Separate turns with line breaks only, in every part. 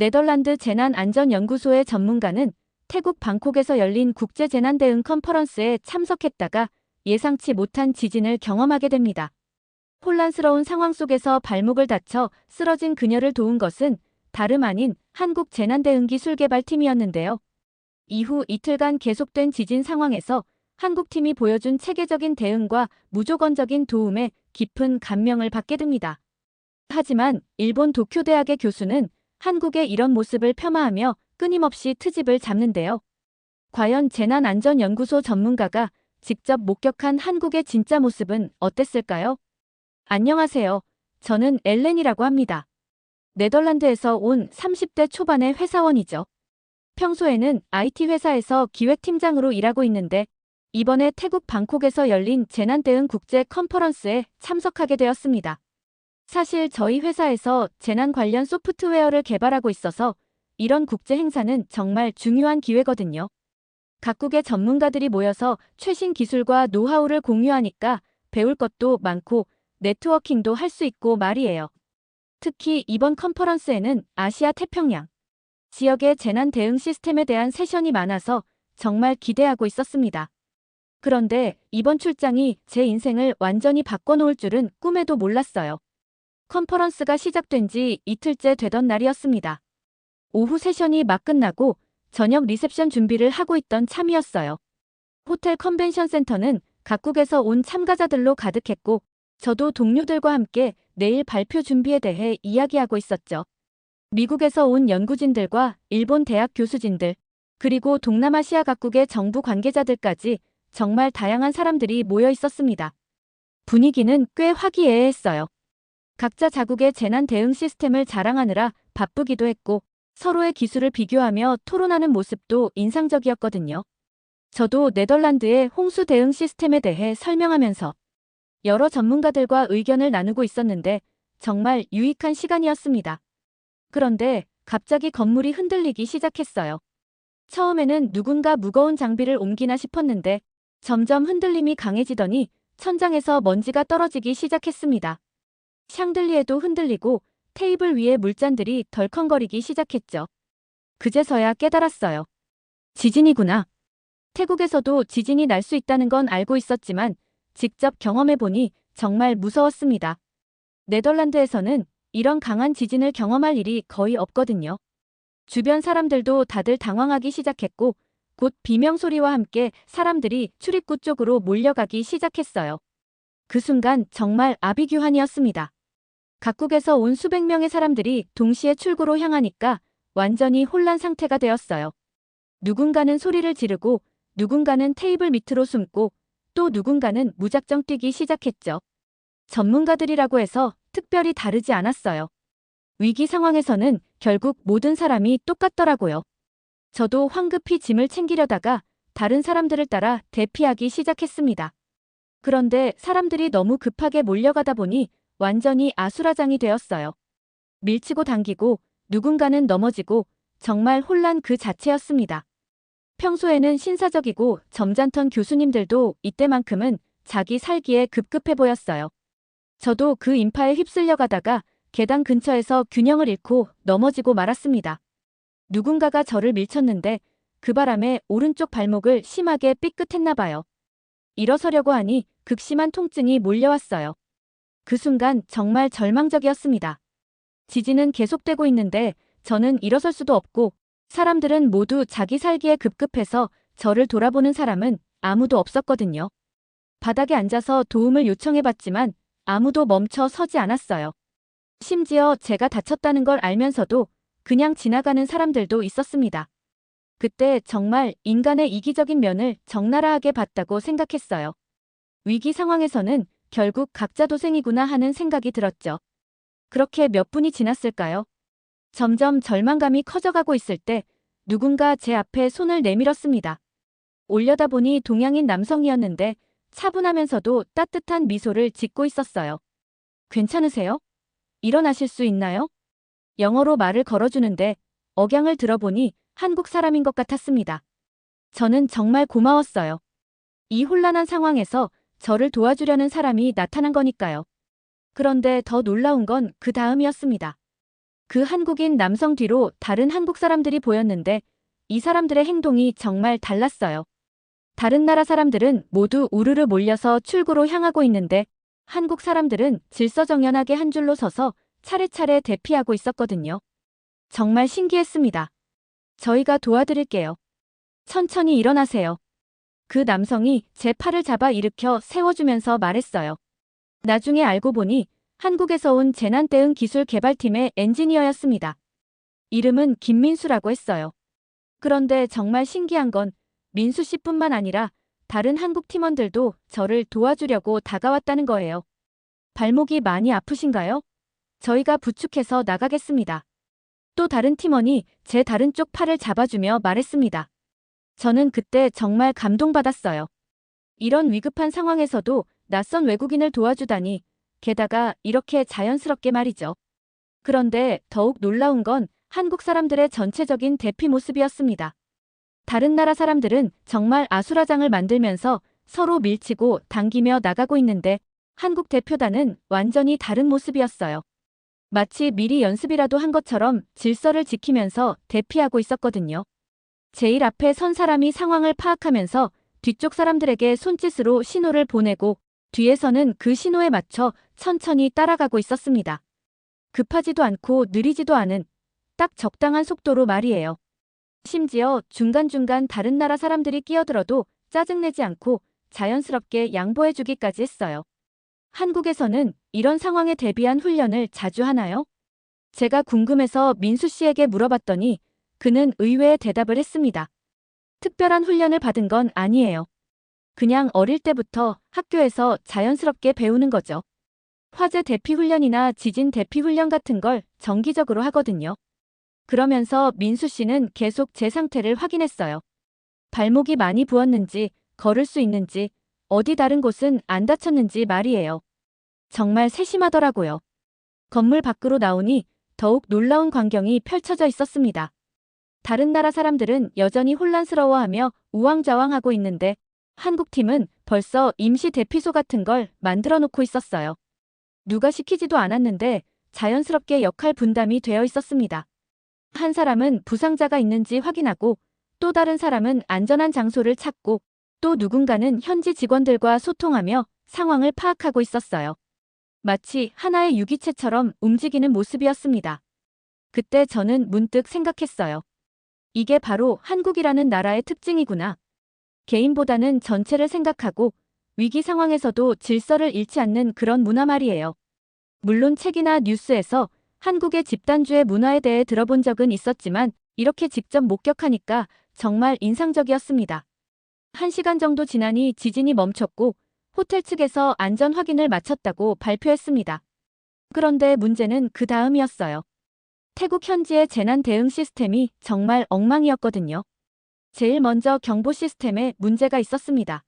네덜란드 재난안전연구소의 전문가는 태국 방콕에서 열린 국제재난대응 컨퍼런스에 참석했다가 예상치 못한 지진을 경험하게 됩니다. 혼란스러운 상황 속에서 발목을 다쳐 쓰러진 그녀를 도운 것은 다름 아닌 한국 재난대응기술개발팀이었는데요. 이후 이틀간 계속된 지진 상황에서 한국팀이 보여준 체계적인 대응과 무조건적인 도움에 깊은 감명을 받게 됩니다. 하지만 일본 도쿄대학의 교수는 한국의 이런 모습을 폄하하며 끊임없이 트집을 잡는데요. 과연 재난안전연구소 전문가가 직접 목격한 한국의 진짜 모습은 어땠을까요? 안녕하세요. 저는 엘렌이라고 합니다. 네덜란드에서 온 30대 초반의 회사원이죠. 평소에는 IT 회사에서 기획팀장으로 일하고 있는데 이번에 태국 방콕에서 열린 재난대응 국제 컨퍼런스에 참석하게 되었습니다. 사실 저희 회사에서 재난 관련 소프트웨어를 개발하고 있어서 이런 국제 행사는 정말 중요한 기회거든요. 각국의 전문가들이 모여서 최신 기술과 노하우를 공유하니까 배울 것도 많고 네트워킹도 할 수 있고 말이에요. 특히 이번 컨퍼런스에는 아시아 태평양 지역의 재난 대응 시스템에 대한 세션이 많아서 정말 기대하고 있었습니다. 그런데 이번 출장이 제 인생을 완전히 바꿔놓을 줄은 꿈에도 몰랐어요. 컨퍼런스가 시작된 지 이틀째 되던 날이었습니다. 오후 세션이 막 끝나고 저녁 리셉션 준비를 하고 있던 참이었어요. 호텔 컨벤션 센터는 각국에서 온 참가자들로 가득했고 저도 동료들과 함께 내일 발표 준비에 대해 이야기하고 있었죠. 미국에서 온 연구진들과 일본 대학 교수진들, 그리고 동남아시아 각국의 정부 관계자들까지 정말 다양한 사람들이 모여 있었습니다. 분위기는 꽤 화기애애했어요. 각자 자국의 재난 대응 시스템을 자랑하느라 바쁘기도 했고 서로의 기술을 비교하며 토론하는 모습도 인상적이었거든요. 저도 네덜란드의 홍수 대응 시스템에 대해 설명하면서 여러 전문가들과 의견을 나누고 있었는데 정말 유익한 시간이었습니다. 그런데 갑자기 건물이 흔들리기 시작했어요. 처음에는 누군가 무거운 장비를 옮기나 싶었는데 점점 흔들림이 강해지더니 천장에서 먼지가 떨어지기 시작했습니다. 샹들리에도 흔들리고 테이블 위에 물잔들이 덜컹거리기 시작했죠. 그제서야 깨달았어요. 지진이구나. 태국에서도 지진이 날 수 있다는 건 알고 있었지만 직접 경험해보니 정말 무서웠습니다. 네덜란드에서는 이런 강한 지진을 경험할 일이 거의 없거든요. 주변 사람들도 다들 당황하기 시작했고 곧 비명소리와 함께 사람들이 출입구 쪽으로 몰려가기 시작했어요. 그 순간 정말 아비규환이었습니다. 각국에서 온 수백 명의 사람들이 동시에 출구로 향하니까 완전히 혼란 상태가 되었어요. 누군가는 소리를 지르고 누군가는 테이블 밑으로 숨고 또 누군가는 무작정 뛰기 시작했죠. 전문가들이라고 해서 특별히 다르지 않았어요. 위기 상황에서는 결국 모든 사람이 똑같더라고요. 저도 황급히 짐을 챙기려다가 다른 사람들을 따라 대피하기 시작했습니다. 그런데 사람들이 너무 급하게 몰려가다 보니 완전히 아수라장이 되었어요. 밀치고 당기고 누군가는 넘어지고 정말 혼란 그 자체였습니다. 평소에는 신사적이고 점잖던 교수님들도 이때만큼은 자기 살기에 급급해 보였어요. 저도 그 인파에 휩쓸려 가다가 계단 근처에서 균형을 잃고 넘어지고 말았습니다. 누군가가 저를 밀쳤는데 그 바람에 오른쪽 발목을 심하게 삐끗했나 봐요. 일어서려고 하니 극심한 통증이 몰려왔어요. 그 순간 정말 절망적이었습니다. 지진은 계속되고 있는데 저는 일어설 수도 없고 사람들은 모두 자기 살기에 급급해서 저를 돌아보는 사람은 아무도 없었거든요. 바닥에 앉아서 도움을 요청해봤지만 아무도 멈춰 서지 않았어요. 심지어 제가 다쳤다는 걸 알면서도 그냥 지나가는 사람들도 있었습니다. 그때 정말 인간의 이기적인 면을 적나라하게 봤다고 생각했어요. 위기 상황에서는 결국 각자 도생이구나 하는 생각이 들었죠. 그렇게 몇 분이 지났을까요? 점점 절망감이 커져가고 있을 때 누군가 제 앞에 손을 내밀었습니다. 올려다보니 동양인 남성이었는데 차분하면서도 따뜻한 미소를 짓고 있었어요. 괜찮으세요? 일어나실 수 있나요? 영어로 말을 걸어주는데 억양을 들어보니 한국 사람인 것 같았습니다. 저는 정말 고마웠어요. 이 혼란한 상황에서 저를 도와주려는 사람이 나타난 거니까요. 그런데 더 놀라운 건 그 다음이었습니다. 그 한국인 남성 뒤로 다른 한국 사람들이 보였는데 이 사람들의 행동이 정말 달랐어요. 다른 나라 사람들은 모두 우르르 몰려서 출구로 향하고 있는데 한국 사람들은 질서정연하게 한 줄로 서서 차례차례 대피하고 있었거든요. 정말 신기했습니다. 저희가 도와드릴게요. 천천히 일어나세요. 그 남성이 제 팔을 잡아 일으켜 세워주면서 말했어요. 나중에 알고 보니 한국에서 온 재난대응 기술 개발팀의 엔지니어였습니다. 이름은 김민수라고 했어요. 그런데 정말 신기한 건 민수 씨뿐만 아니라 다른 한국 팀원들도 저를 도와주려고 다가왔다는 거예요. 발목이 많이 아프신가요? 저희가 부축해서 나가겠습니다. 또 다른 팀원이 제 다른 쪽 팔을 잡아주며 말했습니다. 저는 그때 정말 감동받았어요. 이런 위급한 상황에서도 낯선 외국인을 도와주다니, 게다가 이렇게 자연스럽게 말이죠. 그런데 더욱 놀라운 건 한국 사람들의 전체적인 대피 모습이었습니다. 다른 나라 사람들은 정말 아수라장을 만들면서 서로 밀치고 당기며 나가고 있는데 한국 대표단은 완전히 다른 모습이었어요. 마치 미리 연습이라도 한 것처럼 질서를 지키면서 대피하고 있었거든요. 제일 앞에 선 사람이 상황을 파악하면서 뒤쪽 사람들에게 손짓으로 신호를 보내고 뒤에서는 그 신호에 맞춰 천천히 따라가고 있었습니다. 급하지도 않고 느리지도 않은 딱 적당한 속도로 말이에요. 심지어 중간중간 다른 나라 사람들이 끼어들어도 짜증내지 않고 자연스럽게 양보해주기까지 했어요. 한국에서는 이런 상황에 대비한 훈련을 자주 하나요? 제가 궁금해서 민수 씨에게 물어봤더니 그는 의외의 대답을 했습니다. 특별한 훈련을 받은 건 아니에요. 그냥 어릴 때부터 학교에서 자연스럽게 배우는 거죠. 화재 대피 훈련이나 지진 대피 훈련 같은 걸 정기적으로 하거든요. 그러면서 민수 씨는 계속 제 상태를 확인했어요. 발목이 많이 부었는지, 걸을 수 있는지, 어디 다른 곳은 안 다쳤는지 말이에요. 정말 세심하더라고요. 건물 밖으로 나오니 더욱 놀라운 광경이 펼쳐져 있었습니다. 다른 나라 사람들은 여전히 혼란스러워하며 우왕좌왕하고 있는데 한국팀은 벌써 임시 대피소 같은 걸 만들어 놓고 있었어요. 누가 시키지도 않았는데 자연스럽게 역할 분담이 되어 있었습니다. 한 사람은 부상자가 있는지 확인하고 또 다른 사람은 안전한 장소를 찾고 또 누군가는 현지 직원들과 소통하며 상황을 파악하고 있었어요. 마치 하나의 유기체처럼 움직이는 모습이었습니다. 그때 저는 문득 생각했어요. 이게 바로 한국이라는 나라의 특징이구나. 개인보다는 전체를 생각하고 위기 상황에서도 질서를 잃지 않는 그런 문화 말이에요. 물론 책이나 뉴스에서 한국의 집단주의 문화에 대해 들어본 적은 있었지만 이렇게 직접 목격하니까 정말 인상적이었습니다. 1시간 정도 지나니 지진이 멈췄고 호텔 측에서 안전 확인을 마쳤다고 발표했습니다. 그런데 문제는 그 다음이었어요. 태국 현지의 재난 대응 시스템이 정말 엉망이었거든요. 제일 먼저 경보 시스템에 문제가 있었습니다.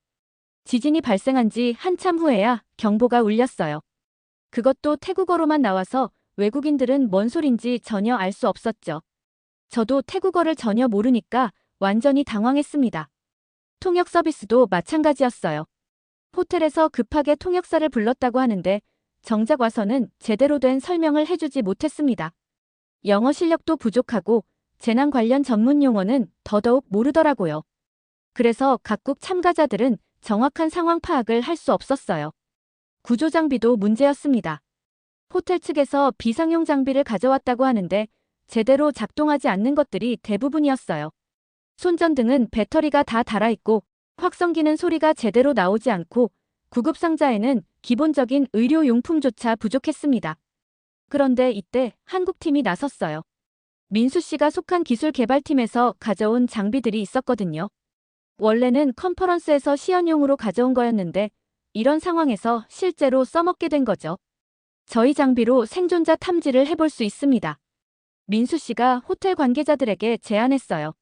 지진이 발생한 지 한참 후에야 경보가 울렸어요. 그것도 태국어로만 나와서 외국인들은 뭔 소린지 전혀 알 수 없었죠. 저도 태국어를 전혀 모르니까 완전히 당황했습니다. 통역 서비스도 마찬가지였어요. 호텔에서 급하게 통역사를 불렀다고 하는데 정작 와서는 제대로 된 설명을 해주지 못했습니다. 영어 실력도 부족하고 재난 관련 전문 용어는 더더욱 모르더라고요. 그래서 각국 참가자들은 정확한 상황 파악을 할 수 없었어요. 구조 장비도 문제였습니다. 호텔 측에서 비상용 장비를 가져왔다고 하는데 제대로 작동하지 않는 것들이 대부분이었어요. 손전등은 배터리가 다 닳아있고 확성기는 소리가 제대로 나오지 않고 구급상자에는 기본적인 의료용품조차 부족했습니다. 그런데 이때 한국팀이 나섰어요. 민수 씨가 속한 기술개발팀에서 가져온 장비들이 있었거든요. 원래는 컨퍼런스에서 시연용으로 가져온 거였는데 이런 상황에서 실제로 써먹게 된 거죠. 저희 장비로 생존자 탐지를 해볼 수 있습니다. 민수 씨가 호텔 관계자들에게 제안했어요.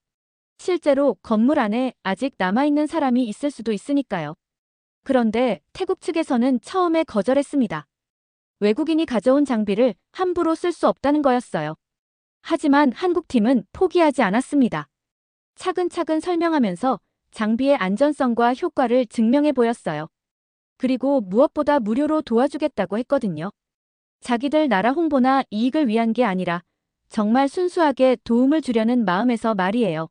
실제로 건물 안에 아직 남아있는 사람이 있을 수도 있으니까요. 그런데 태국 측에서는 처음에 거절했습니다. 외국인이 가져온 장비를 함부로 쓸 수 없다는 거였어요. 하지만 한국팀은 포기하지 않았습니다. 차근차근 설명하면서 장비의 안전성과 효과를 증명해 보였어요. 그리고 무엇보다 무료로 도와주겠다고 했거든요. 자기들 나라 홍보나 이익을 위한 게 아니라 정말 순수하게 도움을 주려는 마음에서 말이에요.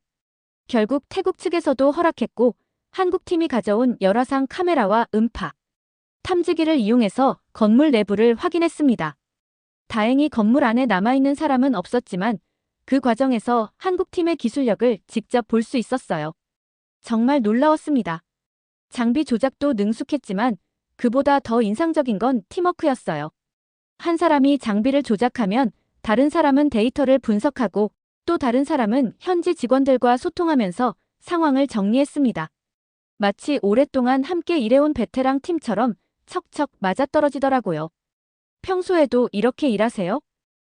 결국 태국 측에서도 허락했고 한국팀이 가져온 열화상 카메라와 음파, 탐지기를 이용해서 건물 내부를 확인했습니다. 다행히 건물 안에 남아있는 사람은 없었지만 그 과정에서 한국팀의 기술력을 직접 볼 수 있었어요. 정말 놀라웠습니다. 장비 조작도 능숙했지만 그보다 더 인상적인 건 팀워크였어요. 한 사람이 장비를 조작하면 다른 사람은 데이터를 분석하고 또 다른 사람은 현지 직원들과 소통하면서 상황을 정리했습니다. 마치 오랫동안 함께 일해온 베테랑 팀처럼 척척 맞아떨어지더라고요. 평소에도 이렇게 일하세요?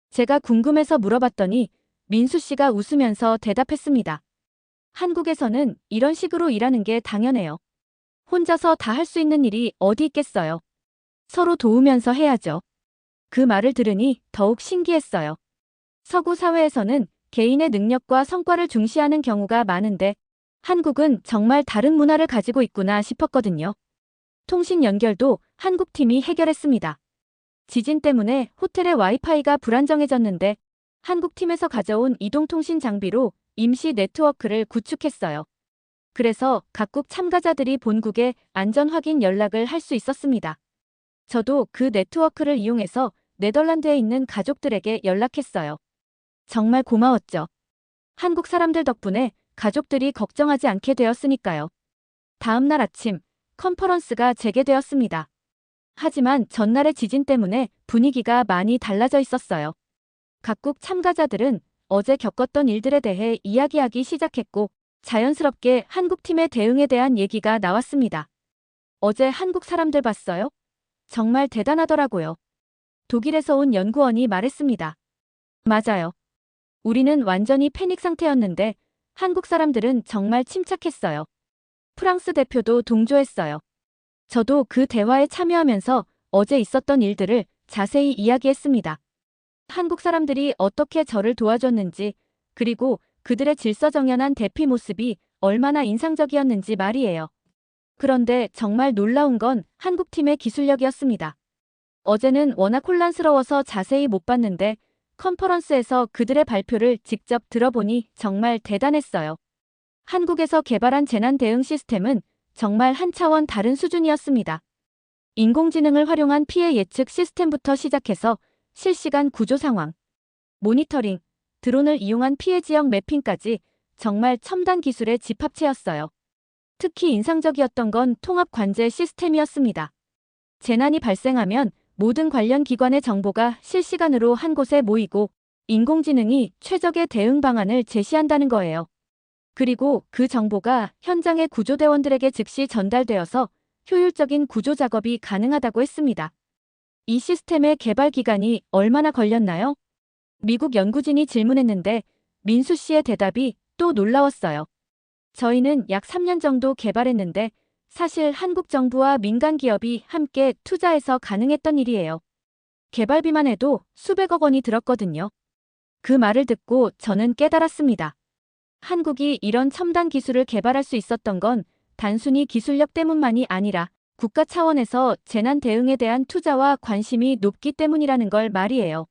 제가 궁금해서 물어봤더니 민수 씨가 웃으면서 대답했습니다. 한국에서는 이런 식으로 일하는 게 당연해요. 혼자서 다 할 수 있는 일이 어디 있겠어요. 서로 도우면서 해야죠. 그 말을 들으니 더욱 신기했어요. 서구 사회에서는 개인의 능력과 성과를 중시하는 경우가 많은데 한국은 정말 다른 문화를 가지고 있구나 싶었거든요. 통신 연결도 한국팀이 해결했습니다. 지진 때문에 호텔의 와이파이가 불안정해졌는데 한국팀에서 가져온 이동통신 장비로 임시 네트워크를 구축했어요. 그래서 각국 참가자들이 본국에 안전 확인 연락을 할 수 있었습니다. 저도 그 네트워크를 이용해서 네덜란드에 있는 가족들에게 연락했어요. 정말 고마웠죠. 한국 사람들 덕분에 가족들이 걱정하지 않게 되었으니까요. 다음 날 아침 컨퍼런스가 재개되었습니다. 하지만 전날의 지진 때문에 분위기가 많이 달라져 있었어요. 각국 참가자들은 어제 겪었던 일들에 대해 이야기하기 시작했고 자연스럽게 한국팀의 대응에 대한 얘기가 나왔습니다. 어제 한국 사람들 봤어요? 정말 대단하더라고요. 독일에서 온 연구원이 말했습니다. 맞아요. 우리는 완전히 패닉 상태였는데 한국 사람들은 정말 침착했어요. 프랑스 대표도 동조했어요. 저도 그 대화에 참여하면서 어제 있었던 일들을 자세히 이야기했습니다. 한국 사람들이 어떻게 저를 도와줬는지, 그리고 그들의 질서정연한 대피 모습이 얼마나 인상적이었는지 말이에요. 그런데 정말 놀라운 건 한국팀의 기술력이었습니다. 어제는 워낙 혼란스러워서 자세히 못 봤는데 컨퍼런스에서 그들의 발표를 직접 들어보니 정말 대단했어요. 한국에서 개발한 재난 대응 시스템은 정말 한 차원 다른 수준이었습니다. 인공지능을 활용한 피해 예측 시스템부터 시작해서 실시간 구조 상황, 모니터링, 드론을 이용한 피해 지역 매핑까지 정말 첨단 기술의 집합체였어요. 특히 인상적이었던 건 통합 관제 시스템이었습니다. 재난이 발생하면 모든 관련 기관의 정보가 실시간으로 한 곳에 모이고 인공지능이 최적의 대응 방안을 제시한다는 거예요. 그리고 그 정보가 현장의 구조대원들에게 즉시 전달되어서 효율적인 구조 작업이 가능하다고 했습니다. 이 시스템의 개발 기간이 얼마나 걸렸나요? 미국 연구진이 질문했는데 민수 씨의 대답이 또 놀라웠어요. 저희는 약 3년 정도 개발했는데 사실 한국 정부와 민간 기업이 함께 투자해서 가능했던 일이에요. 개발비만 해도 수백억 원이 들었거든요. 그 말을 듣고 저는 깨달았습니다. 한국이 이런 첨단 기술을 개발할 수 있었던 건 단순히 기술력 때문만이 아니라 국가 차원에서 재난 대응에 대한 투자와 관심이 높기 때문이라는 걸 말이에요.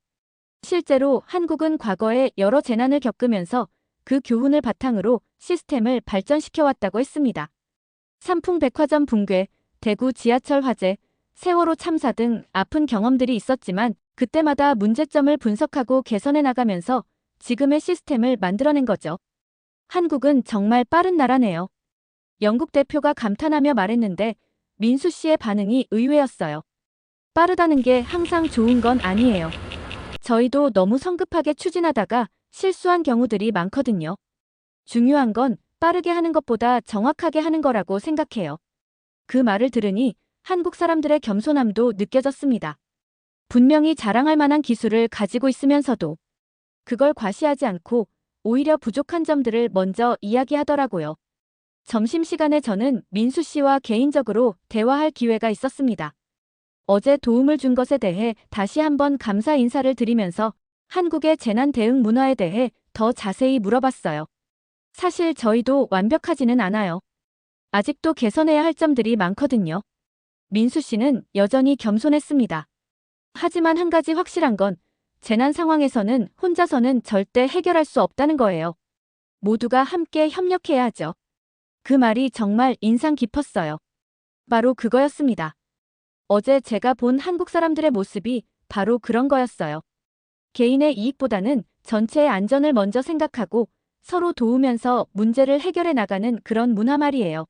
실제로 한국은 과거에 여러 재난을 겪으면서 그 교훈을 바탕으로 시스템을 발전시켜왔다고 했습니다. 삼풍백화점 붕괴, 대구 지하철 화재, 세월호 참사 등 아픈 경험들이 있었지만 그때마다 문제점을 분석하고 개선해 나가면서 지금의 시스템을 만들어낸 거죠. 한국은 정말 빠른 나라네요. 영국 대표가 감탄하며 말했는데 민수 씨의 반응이 의외였어요. 빠르다는 게 항상 좋은 건 아니에요. 저희도 너무 성급하게 추진하다가 실수한 경우들이 많거든요. 중요한 건 빠르게 하는 것보다 정확하게 하는 거라고 생각해요. 그 말을 들으니 한국 사람들의 겸손함도 느껴졌습니다. 분명히 자랑할 만한 기술을 가지고 있으면서도 그걸 과시하지 않고 오히려 부족한 점들을 먼저 이야기하더라고요. 점심시간에 저는 민수 씨와 개인적으로 대화할 기회가 있었습니다. 어제 도움을 준 것에 대해 다시 한번 감사 인사를 드리면서 한국의 재난 대응 문화에 대해 더 자세히 물어봤어요. 사실 저희도 완벽하지는 않아요. 아직도 개선해야 할 점들이 많거든요. 민수 씨는 여전히 겸손했습니다. 하지만 한 가지 확실한 건 재난 상황에서는 혼자서는 절대 해결할 수 없다는 거예요. 모두가 함께 협력해야 하죠. 그 말이 정말 인상 깊었어요. 바로 그거였습니다. 어제 제가 본 한국 사람들의 모습이 바로 그런 거였어요. 개인의 이익보다는 전체의 안전을 먼저 생각하고 서로 도우면서 문제를 해결해 나가는 그런 문화 말이에요.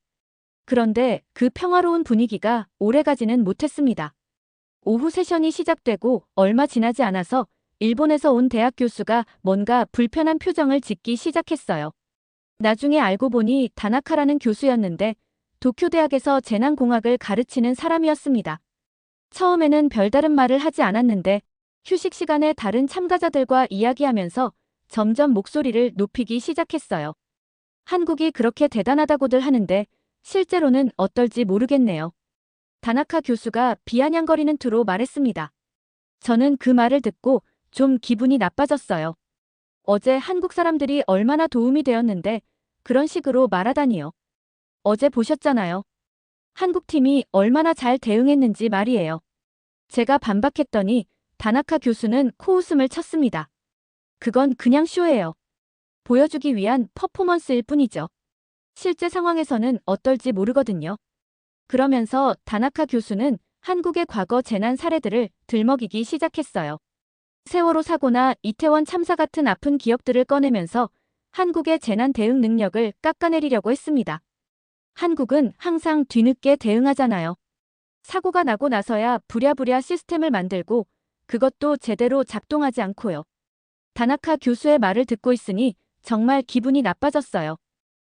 그런데 그 평화로운 분위기가 오래가지는 못했습니다. 오후 세션이 시작되고 얼마 지나지 않아서 일본에서 온 대학 교수가 뭔가 불편한 표정을 짓기 시작했어요. 나중에 알고 보니 다나카라는 교수였는데 도쿄대학에서 재난공학을 가르치는 사람이었습니다. 처음에는 별다른 말을 하지 않았는데 휴식 시간에 다른 참가자들과 이야기하면서 점점 목소리를 높이기 시작했어요. 한국이 그렇게 대단하다고들 하는데 실제로는 어떨지 모르겠네요. 다나카 교수가 비아냥거리는 투로 말했습니다. 저는 그 말을 듣고 좀 기분이 나빠졌어요. 어제 한국 사람들이 얼마나 도움이 되었는데 그런 식으로 말하다니요. 어제 보셨잖아요. 한국 팀이 얼마나 잘 대응했는지 말이에요. 제가 반박했더니 다나카 교수는 코웃음을 쳤습니다. 그건 그냥 쇼예요. 보여주기 위한 퍼포먼스일 뿐이죠. 실제 상황에서는 어떨지 모르거든요. 그러면서 다나카 교수는 한국의 과거 재난 사례들을 들먹이기 시작했어요. 세월호 사고나 이태원 참사 같은 아픈 기억들을 꺼내면서 한국의 재난 대응 능력을 깎아내리려고 했습니다. 한국은 항상 뒤늦게 대응하잖아요. 사고가 나고 나서야 부랴부랴 시스템을 만들고 그것도 제대로 작동하지 않고요. 다나카 교수의 말을 듣고 있으니 정말 기분이 나빠졌어요.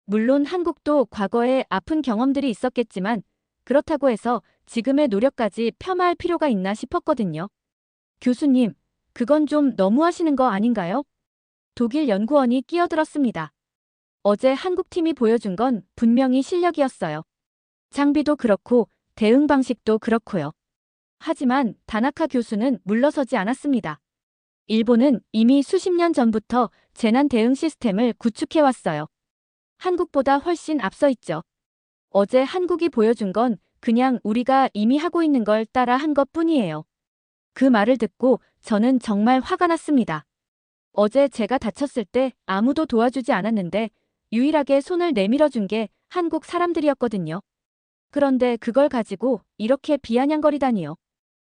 물론 한국도 과거에 아픈 경험들이 있었겠지만 그렇다고 해서 지금의 노력까지 폄하할 필요가 있나 싶었거든요. 교수님, 그건 좀 너무하시는 거 아닌가요? 독일 연구원이 끼어들었습니다. 어제 한국팀이 보여준 건 분명히 실력이었어요. 장비도 그렇고 대응 방식도 그렇고요. 하지만 다나카 교수는 물러서지 않았습니다. 일본은 이미 수십 년 전부터 재난 대응 시스템을 구축해왔어요. 한국보다 훨씬 앞서 있죠. 어제 한국이 보여준 건 그냥 우리가 이미 하고 있는 걸 따라 한 것뿐이에요. 그 말을 듣고 저는 정말 화가 났습니다. 어제 제가 다쳤을 때 아무도 도와주지 않았는데 유일하게 손을 내밀어 준 게 한국 사람들이었거든요. 그런데 그걸 가지고 이렇게 비아냥거리다니요.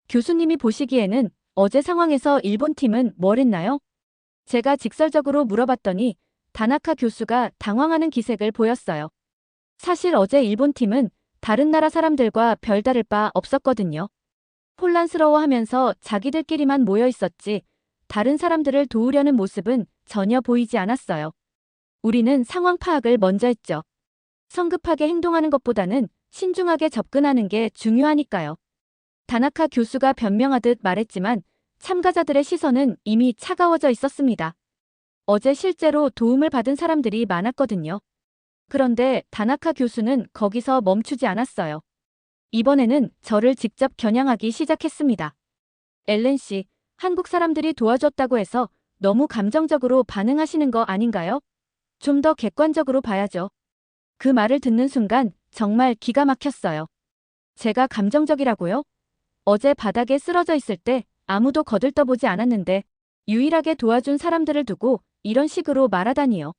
교수님이 보시기에는 어제 상황에서 일본 팀은 뭘 했나요? 제가 직설적으로 물어봤더니 다나카 교수가 당황하는 기색을 보였어요. 사실 어제 일본 팀은 다른 나라 사람들과 별다를 바 없었거든요. 혼란스러워하면서 자기들끼리만 모여 있었지 다른 사람들을 도우려는 모습은 전혀 보이지 않았어요. 우리는 상황 파악을 먼저 했죠. 성급하게 행동하는 것보다는 신중하게 접근하는 게 중요하니까요. 다나카 교수가 변명하듯 말했지만 참가자들의 시선은 이미 차가워져 있었습니다. 어제 실제로 도움을 받은 사람들이 많았거든요. 그런데 다나카 교수는 거기서 멈추지 않았어요. 이번에는 저를 직접 겨냥하기 시작했습니다. 엘렌 씨, 한국 사람들이 도와줬다고 해서 너무 감정적으로 반응하시는 거 아닌가요? 좀 더 객관적으로 봐야죠. 그 말을 듣는 순간 정말 기가 막혔어요. 제가 감정적이라고요? 어제 바닥에 쓰러져 있을 때 아무도 거들떠보지 않았는데 유일하게 도와준 사람들을 두고 이런 식으로 말하다니요.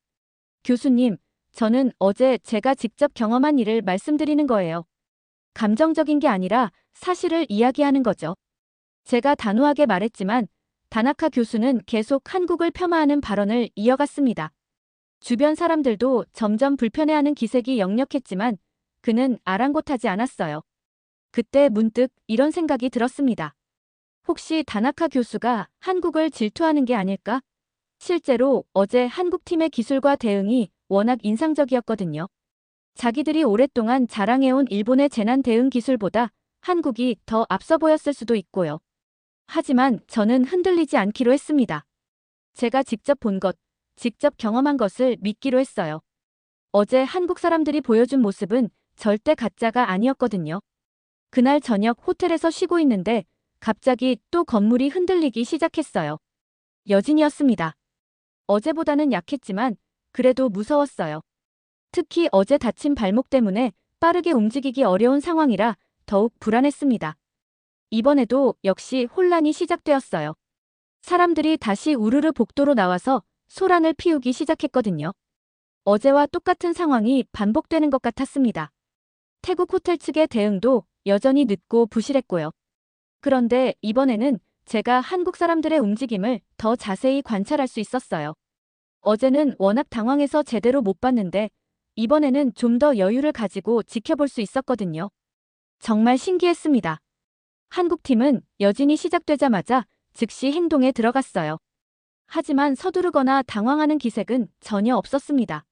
교수님, 저는 어제 제가 직접 경험한 일을 말씀드리는 거예요. 감정적인 게 아니라 사실을 이야기하는 거죠. 제가 단호하게 말했지만 다나카 교수는 계속 한국을 폄하하는 발언을 이어갔습니다. 주변 사람들도 점점 불편해하는 기색이 역력했지만 그는 아랑곳하지 않았어요. 그때 문득 이런 생각이 들었습니다. 혹시 다나카 교수가 한국을 질투하는 게 아닐까? 실제로 어제 한국팀의 기술과 대응이 워낙 인상적이었거든요. 자기들이 오랫동안 자랑해온 일본의 재난 대응 기술보다 한국이 더 앞서 보였을 수도 있고요. 하지만 저는 흔들리지 않기로 했습니다. 제가 직접 본 것, 직접 경험한 것을 믿기로 했어요. 어제 한국 사람들이 보여준 모습은 절대 가짜가 아니었거든요. 그날 저녁 호텔에서 쉬고 있는데 갑자기 또 건물이 흔들리기 시작했어요. 여진이었습니다. 어제보다는 약했지만 그래도 무서웠어요. 특히 어제 다친 발목 때문에 빠르게 움직이기 어려운 상황이라 더욱 불안했습니다. 이번에도 역시 혼란이 시작되었어요. 사람들이 다시 우르르 복도로 나와서 소란을 피우기 시작했거든요. 어제와 똑같은 상황이 반복되는 것 같았습니다. 태국 호텔 측의 대응도 여전히 늦고 부실했고요. 그런데 이번에는 제가 한국 사람들의 움직임을 더 자세히 관찰할 수 있었어요. 어제는 워낙 당황해서 제대로 못 봤는데 이번에는 좀 더 여유를 가지고 지켜볼 수 있었거든요. 정말 신기했습니다. 한국팀은 여진이 시작되자마자 즉시 행동에 들어갔어요. 하지만 서두르거나 당황하는 기색은 전혀 없었습니다.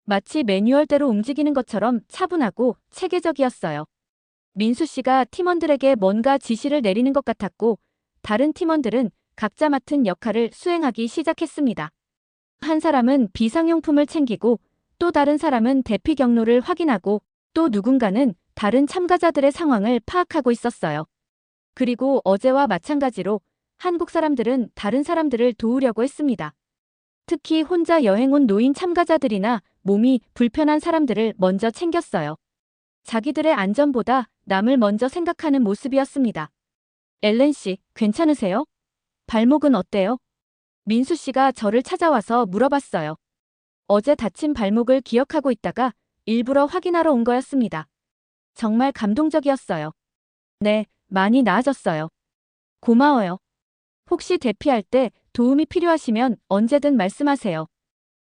마치 매뉴얼대로 움직이는 것처럼 차분하고 체계적이었어요. 민수 씨가 팀원들에게 뭔가 지시를 내리는 것 같았고 다른 팀원들은 각자 맡은 역할을 수행하기 시작했습니다. 한 사람은 비상용품을 챙기고 또 다른 사람은 대피 경로를 확인하고 또 누군가는 다른 참가자들의 상황을 파악하고 있었어요. 그리고 어제와 마찬가지로 한국 사람들은 다른 사람들을 도우려고 했습니다. 특히 혼자 여행 온 노인 참가자들이나 몸이 불편한 사람들을 먼저 챙겼어요. 자기들의 안전보다 남을 먼저 생각하는 모습이었습니다. 엘렌 씨, 괜찮으세요? 발목은 어때요? 민수 씨가 저를 찾아와서 물어봤어요. 어제 다친 발목을 기억하고 있다가 일부러 확인하러 온 거였습니다. 정말 감동적이었어요. 네, 많이 나아졌어요. 고마워요. 혹시 대피할 때 도움이 필요하시면 언제든 말씀하세요.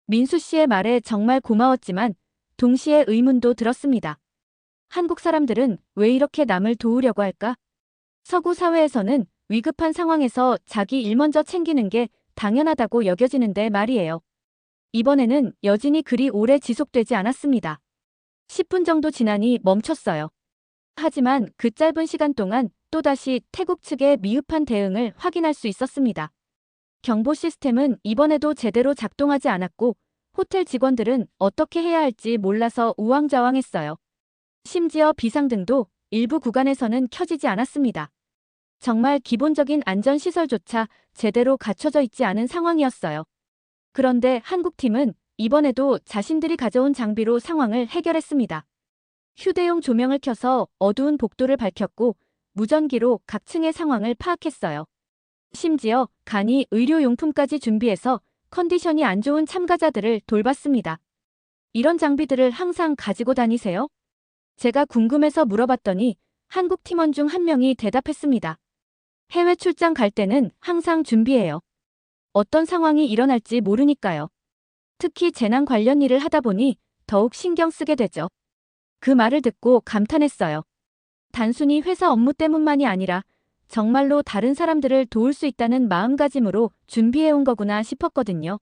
민수 씨의 말에 정말 고마웠지만 동시에 의문도 들었습니다. 한국 사람들은 왜 이렇게 남을 도우려고 할까? 서구 사회에서는 위급한 상황에서 자기 일 먼저 챙기는 게 당연하다고 여겨지는데 말이에요. 이번에는 여진이 그리 오래 지속되지 않았습니다. 10분 정도 지나니 멈췄어요. 하지만 그 짧은 시간 동안 또다시 태국 측의 미흡한 대응을 확인할 수 있었습니다. 경보 시스템은 이번에도 제대로 작동하지 않았고 호텔 직원들은 어떻게 해야 할지 몰라서 우왕좌왕했어요. 심지어 비상등도 일부 구간에서는 켜지지 않았습니다. 정말 기본적인 안전시설조차 제대로 갖춰져 있지 않은 상황이었어요. 그런데 한국팀은 이번에도 자신들이 가져온 장비로 상황을 해결했습니다. 휴대용 조명을 켜서 어두운 복도를 밝혔고 무전기로 각 층의 상황을 파악했어요. 심지어 간이 의료용품까지 준비해서 컨디션이 안 좋은 참가자들을 돌봤습니다. 이런 장비들을 항상 가지고 다니세요? 제가 궁금해서 물어봤더니 한국 팀원 중 한 명이 대답했습니다. 해외 출장 갈 때는 항상 준비해요. 어떤 상황이 일어날지 모르니까요. 특히 재난 관련 일을 하다 보니 더욱 신경 쓰게 되죠. 그 말을 듣고 감탄했어요. 단순히 회사 업무 때문만이 아니라 정말로 다른 사람들을 도울 수 있다는 마음가짐으로 준비해온 거구나 싶었거든요.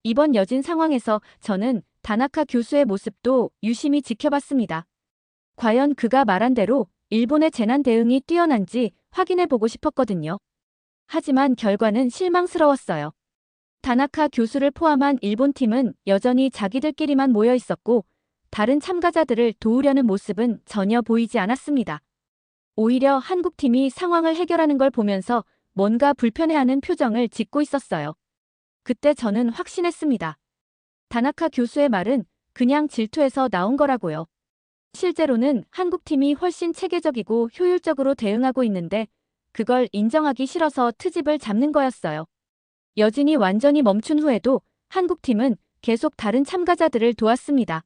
이번 여진 상황에서 저는 다나카 교수의 모습도 유심히 지켜봤습니다. 과연 그가 말한 대로 일본의 재난 대응이 뛰어난지 확인해보고 싶었거든요. 하지만 결과는 실망스러웠어요. 다나카 교수를 포함한 일본 팀은 여전히 자기들끼리만 모여 있었고 다른 참가자들을 도우려는 모습은 전혀 보이지 않았습니다. 오히려 한국팀이 상황을 해결하는 걸 보면서 뭔가 불편해하는 표정을 짓고 있었어요. 그때 저는 확신했습니다. 다나카 교수의 말은 그냥 질투해서 나온 거라고요. 실제로는 한국팀이 훨씬 체계적이고 효율적으로 대응하고 있는데 그걸 인정하기 싫어서 트집을 잡는 거였어요. 여진이 완전히 멈춘 후에도 한국팀은 계속 다른 참가자들을 도왔습니다.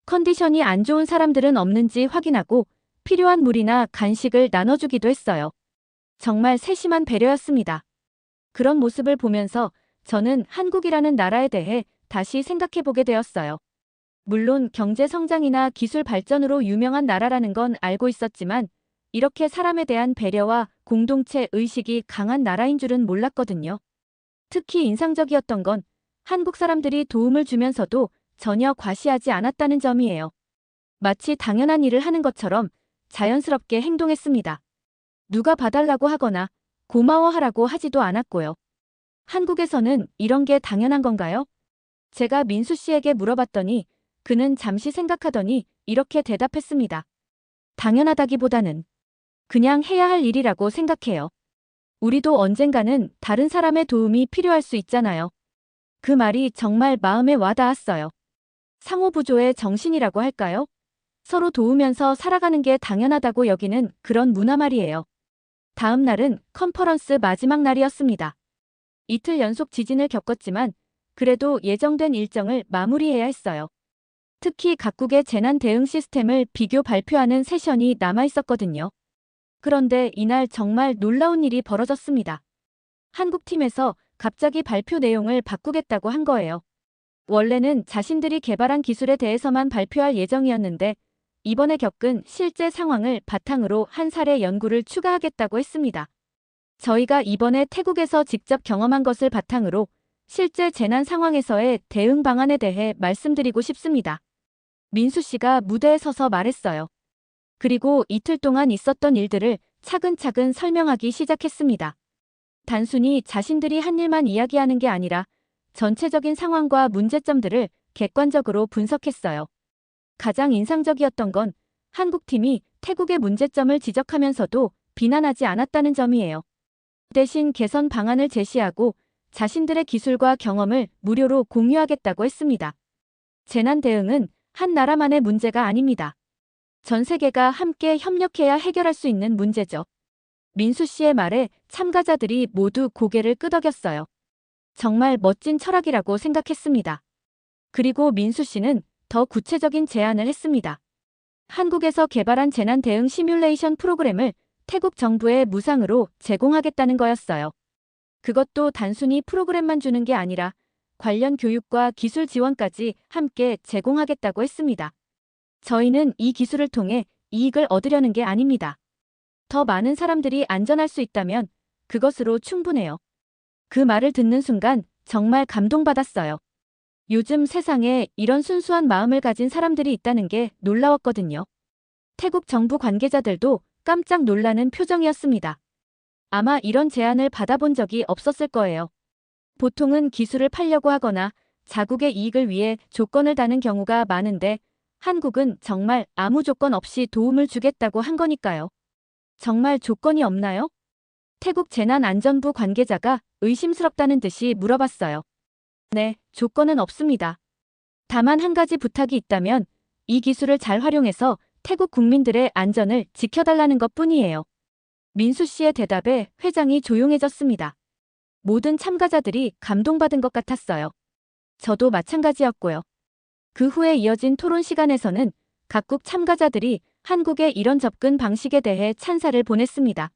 컨디션이 안 좋은 사람들은 없는지 확인하고 필요한 물이나 간식을 나눠주기도 했어요. 정말 세심한 배려였습니다. 그런 모습을 보면서 저는 한국이라는 나라에 대해 다시 생각해보게 되었어요. 물론 경제 성장이나 기술 발전으로 유명한 나라라는 건 알고 있었지만 이렇게 사람에 대한 배려와 공동체 의식이 강한 나라인 줄은 몰랐거든요. 특히 인상적이었던 건 한국 사람들이 도움을 주면서도 전혀 과시하지 않았다는 점이에요. 마치 당연한 일을 하는 것처럼 자연스럽게 행동했습니다. 누가 봐달라고 하거나 고마워하라고 하지도 않았고요. 한국에서는 이런 게 당연한 건가요? 제가 민수 씨에게 물어봤더니 그는 잠시 생각하더니 이렇게 대답했습니다. 당연하다기보다는 그냥 해야 할 일이라고 생각해요. 우리도 언젠가는 다른 사람의 도움이 필요할 수 있잖아요. 그 말이 정말 마음에 와닿았어요. 상호부조의 정신이라고 할까요? 서로 도우면서 살아가는 게 당연하다고 여기는 그런 문화 말이에요. 다음 날은 컨퍼런스 마지막 날이었습니다. 이틀 연속 지진을 겪었지만 그래도 예정된 일정을 마무리해야 했어요. 특히 각국의 재난 대응 시스템을 비교 발표하는 세션이 남아 있었거든요. 그런데 이날 정말 놀라운 일이 벌어졌습니다. 한국 팀에서 갑자기 발표 내용을 바꾸겠다고 한 거예요. 원래는 자신들이 개발한 기술에 대해서만 발표할 예정이었는데 이번에 겪은 실제 상황을 바탕으로 한 사례 연구를 추가하겠다고 했습니다. 저희가 이번에 태국에서 직접 경험한 것을 바탕으로 실제 재난 상황에서의 대응 방안에 대해 말씀드리고 싶습니다. 민수 씨가 무대에 서서 말했어요. 그리고 이틀 동안 있었던 일들을 차근차근 설명하기 시작했습니다. 단순히 자신들이 한 일만 이야기하는 게 아니라 전체적인 상황과 문제점들을 객관적으로 분석했어요. 가장 인상적이었던 건 한국팀이 태국의 문제점을 지적하면서도 비난하지 않았다는 점이에요. 대신 개선 방안을 제시하고 자신들의 기술과 경험을 무료로 공유하겠다고 했습니다. 재난 대응은 한 나라만의 문제가 아닙니다. 전 세계가 함께 협력해야 해결할 수 있는 문제죠. 민수 씨의 말에 참가자들이 모두 고개를 끄덕였어요. 정말 멋진 철학이라고 생각했습니다. 그리고 민수 씨는 더 구체적인 제안을 했습니다. 한국에서 개발한 재난 대응 시뮬레이션 프로그램을 태국 정부에 무상으로 제공하겠다는 거였어요. 그것도 단순히 프로그램만 주는 게 아니라 관련 교육과 기술 지원까지 함께 제공하겠다고 했습니다. 저희는 이 기술을 통해 이익을 얻으려는 게 아닙니다. 더 많은 사람들이 안전할 수 있다면 그것으로 충분해요. 그 말을 듣는 순간 정말 감동받았어요. 요즘 세상에 이런 순수한 마음을 가진 사람들이 있다는 게 놀라웠거든요. 태국 정부 관계자들도 깜짝 놀라는 표정이었습니다. 아마 이런 제안을 받아본 적이 없었을 거예요. 보통은 기술을 팔려고 하거나 자국의 이익을 위해 조건을 다는 경우가 많은데 한국은 정말 아무 조건 없이 도움을 주겠다고 한 거니까요. 정말 조건이 없나요? 태국 재난안전부 관계자가 의심스럽다는 듯이 물어봤어요. 네, 조건은 없습니다. 다만 한 가지 부탁이 있다면 이 기술을 잘 활용해서 태국 국민들의 안전을 지켜달라는 것뿐이에요. 민수 씨의 대답에 회장이 조용해졌습니다. 모든 참가자들이 감동받은 것 같았어요. 저도 마찬가지였고요. 그 후에 이어진 토론 시간에서는 각국 참가자들이 한국의 이런 접근 방식에 대해 찬사를 보냈습니다.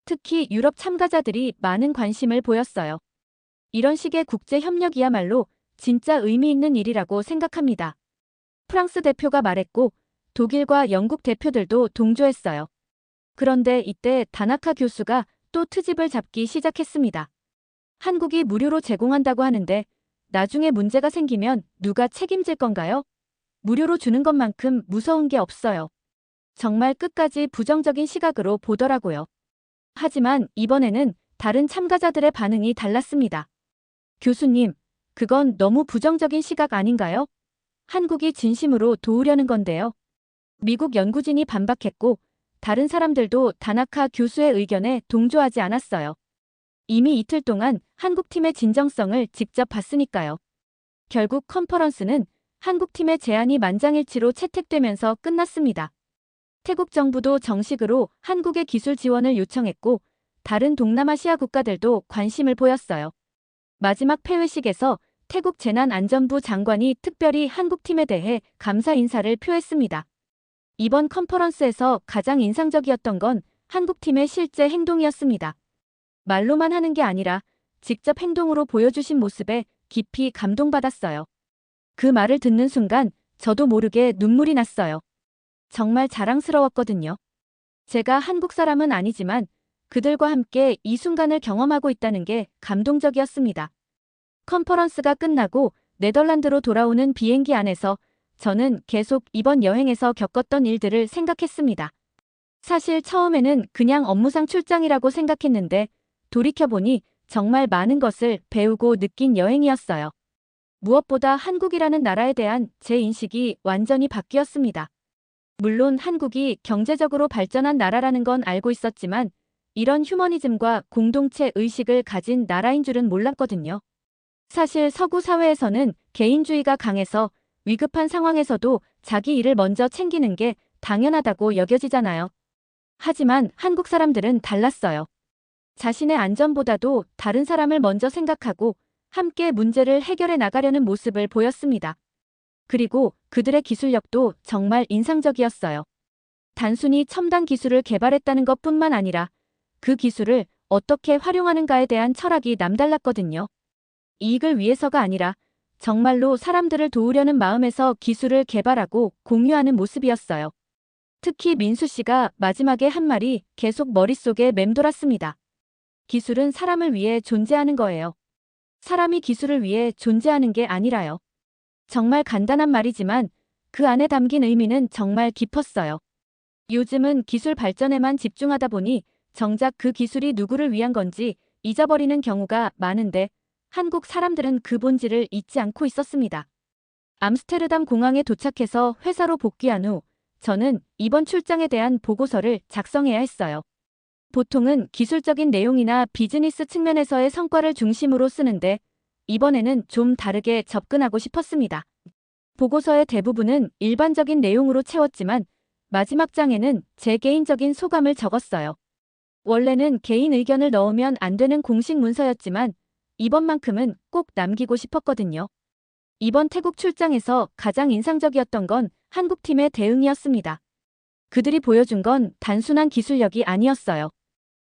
특히 유럽 참가자들이 많은 관심을 보였어요. 이런 식의 국제 협력이야말로 진짜 의미 있는 일이라고 생각합니다. 프랑스 대표가 말했고 독일과 영국 대표들도 동조했어요. 그런데 이때 다나카 교수가 또 트집을 잡기 시작했습니다. 한국이 무료로 제공한다고 하는데 나중에 문제가 생기면 누가 책임질 건가요? 무료로 주는 것만큼 무서운 게 없어요. 정말 끝까지 부정적인 시각으로 보더라고요. 하지만 이번에는 다른 참가자들의 반응이 달랐습니다. 교수님, 그건 너무 부정적인 시각 아닌가요? 한국이 진심으로 도우려는 건데요. 미국 연구진이 반박했고 다른 사람들도 다나카 교수의 의견에 동조하지 않았어요. 이미 이틀 동안 한국팀의 진정성을 직접 봤으니까요. 결국 컨퍼런스는 한국팀의 제안이 만장일치로 채택되면서 끝났습니다. 태국 정부도 정식으로 한국의 기술 지원을 요청했고 다른 동남아시아 국가들도 관심을 보였어요. 마지막 폐회식에서 태국 재난안전부 장관이 특별히 한국팀에 대해 감사 인사를 표했습니다. 이번 컨퍼런스에서 가장 인상적이었던 건 한국팀의 실제 행동이었습니다. 말로만 하는 게 아니라 직접 행동으로 보여주신 모습에 깊이 감동받았어요. 그 말을 듣는 순간 저도 모르게 눈물이 났어요. 정말 자랑스러웠거든요. 제가 한국 사람은 아니지만 그들과 함께 이 순간을 경험하고 있다는 게 감동적이었습니다. 컨퍼런스가 끝나고 네덜란드로 돌아오는 비행기 안에서 저는 계속 이번 여행에서 겪었던 일들을 생각했습니다. 사실 처음에는 그냥 업무상 출장이라고 생각했는데 돌이켜보니 정말 많은 것을 배우고 느낀 여행이었어요. 무엇보다 한국이라는 나라에 대한 제 인식이 완전히 바뀌었습니다. 물론 한국이 경제적으로 발전한 나라라는 건 알고 있었지만 이런 휴머니즘과 공동체 의식을 가진 나라인 줄은 몰랐거든요. 사실 서구 사회에서는 개인주의가 강해서 위급한 상황에서도 자기 일을 먼저 챙기는 게 당연하다고 여겨지잖아요. 하지만 한국 사람들은 달랐어요. 자신의 안전보다도 다른 사람을 먼저 생각하고 함께 문제를 해결해 나가려는 모습을 보였습니다. 그리고 그들의 기술력도 정말 인상적이었어요. 단순히 첨단 기술을 개발했다는 것뿐만 아니라 그 기술을 어떻게 활용하는가에 대한 철학이 남달랐거든요. 이익을 위해서가 아니라 정말로 사람들을 도우려는 마음에서 기술을 개발하고 공유하는 모습이었어요. 특히 민수 씨가 마지막에 한 말이 계속 머릿속에 맴돌았습니다. 기술은 사람을 위해 존재하는 거예요. 사람이 기술을 위해 존재하는 게 아니라요. 정말 간단한 말이지만 그 안에 담긴 의미는 정말 깊었어요. 요즘은 기술 발전에만 집중하다 보니 정작 그 기술이 누구를 위한 건지 잊어버리는 경우가 많은데 한국 사람들은 그 본질을 잊지 않고 있었습니다. 암스테르담 공항에 도착해서 회사로 복귀한 후 저는 이번 출장에 대한 보고서를 작성해야 했어요. 보통은 기술적인 내용이나 비즈니스 측면에서의 성과를 중심으로 쓰는데 이번에는 좀 다르게 접근하고 싶었습니다. 보고서의 대부분은 일반적인 내용으로 채웠지만 마지막 장에는 제 개인적인 소감을 적었어요. 원래는 개인 의견을 넣으면 안 되는 공식 문서였지만 이번만큼은 꼭 남기고 싶었거든요. 이번 태국 출장에서 가장 인상적이었던 건 한국팀의 대응이었습니다. 그들이 보여준 건 단순한 기술력이 아니었어요.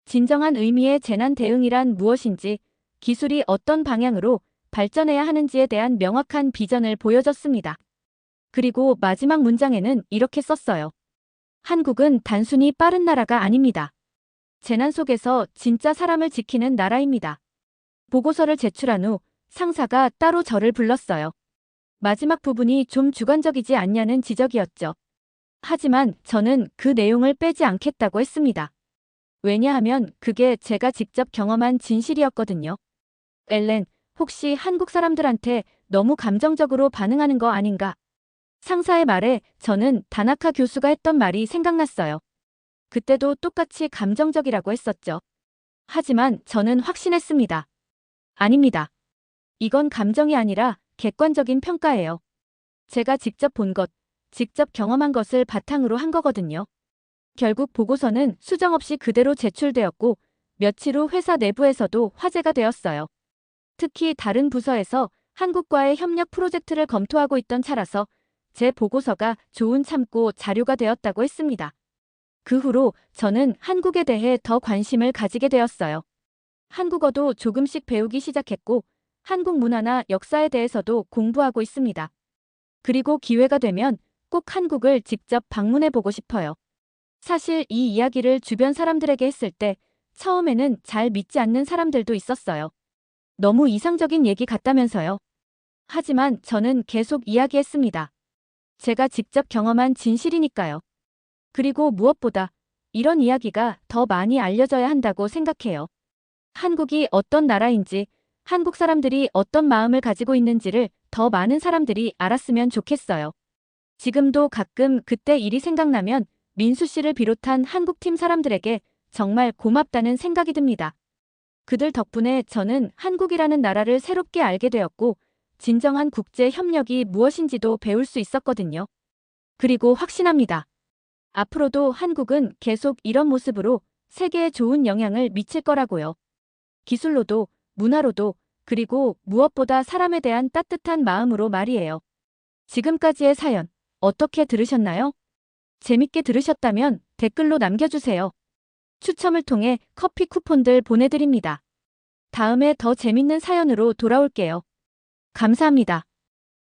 진정한 의미의 재난 대응이란 무엇인지, 기술이 어떤 방향으로 발전해야 하는지에 대한 명확한 비전을 보여줬습니다. 그리고 마지막 문장에는 이렇게 썼어요. 한국은 단순히 빠른 나라가 아닙니다. 재난 속에서 진짜 사람을 지키는 나라입니다. 보고서를 제출한 후 상사가 따로 저를 불렀어요. 마지막 부분이 좀 주관적이지 않냐는 지적이었죠. 하지만 저는 그 내용을 빼지 않겠다고 했습니다. 왜냐하면 그게 제가 직접 경험한 진실이었거든요. 엘렌, 혹시 한국 사람들한테 너무 감정적으로 반응하는 거 아닌가? 상사의 말에 저는 다나카 교수가 했던 말이 생각났어요. 그때도 똑같이 감정적이라고 했었죠. 하지만 저는 확신했습니다. 아닙니다. 이건 감정이 아니라 객관적인 평가예요. 제가 직접 본 것, 직접 경험한 것을 바탕으로 한 거거든요. 결국 보고서는 수정 없이 그대로 제출되었고 며칠 후 회사 내부에서도 화제가 되었어요. 특히 다른 부서에서 한국과의 협력 프로젝트를 검토하고 있던 차라서 제 보고서가 좋은 참고 자료가 되었다고 했습니다. 그 후로 저는 한국에 대해 더 관심을 가지게 되었어요. 한국어도 조금씩 배우기 시작했고 한국 문화나 역사에 대해서도 공부하고 있습니다. 그리고 기회가 되면 꼭 한국을 직접 방문해 보고 싶어요. 사실 이 이야기를 주변 사람들에게 했을 때 처음에는 잘 믿지 않는 사람들도 있었어요. 너무 이상적인 얘기 같다면서요. 하지만 저는 계속 이야기했습니다. 제가 직접 경험한 진실이니까요. 그리고 무엇보다 이런 이야기가 더 많이 알려져야 한다고 생각해요. 한국이 어떤 나라인지, 한국 사람들이 어떤 마음을 가지고 있는지를 더 많은 사람들이 알았으면 좋겠어요. 지금도 가끔 그때 일이 생각나면 민수 씨를 비롯한 한국팀 사람들에게 정말 고맙다는 생각이 듭니다. 그들 덕분에 저는 한국이라는 나라를 새롭게 알게 되었고 진정한 국제 협력이 무엇인지도 배울 수 있었거든요. 그리고 확신합니다. 앞으로도 한국은 계속 이런 모습으로 세계에 좋은 영향을 미칠 거라고요. 기술로도, 문화로도, 그리고 무엇보다 사람에 대한 따뜻한 마음으로 말이에요. 지금까지의 사연 어떻게 들으셨나요? 재밌게 들으셨다면 댓글로 남겨주세요. 추첨을 통해 커피 쿠폰들 보내드립니다. 다음에 더 재밌는 사연으로 돌아올게요. 감사합니다.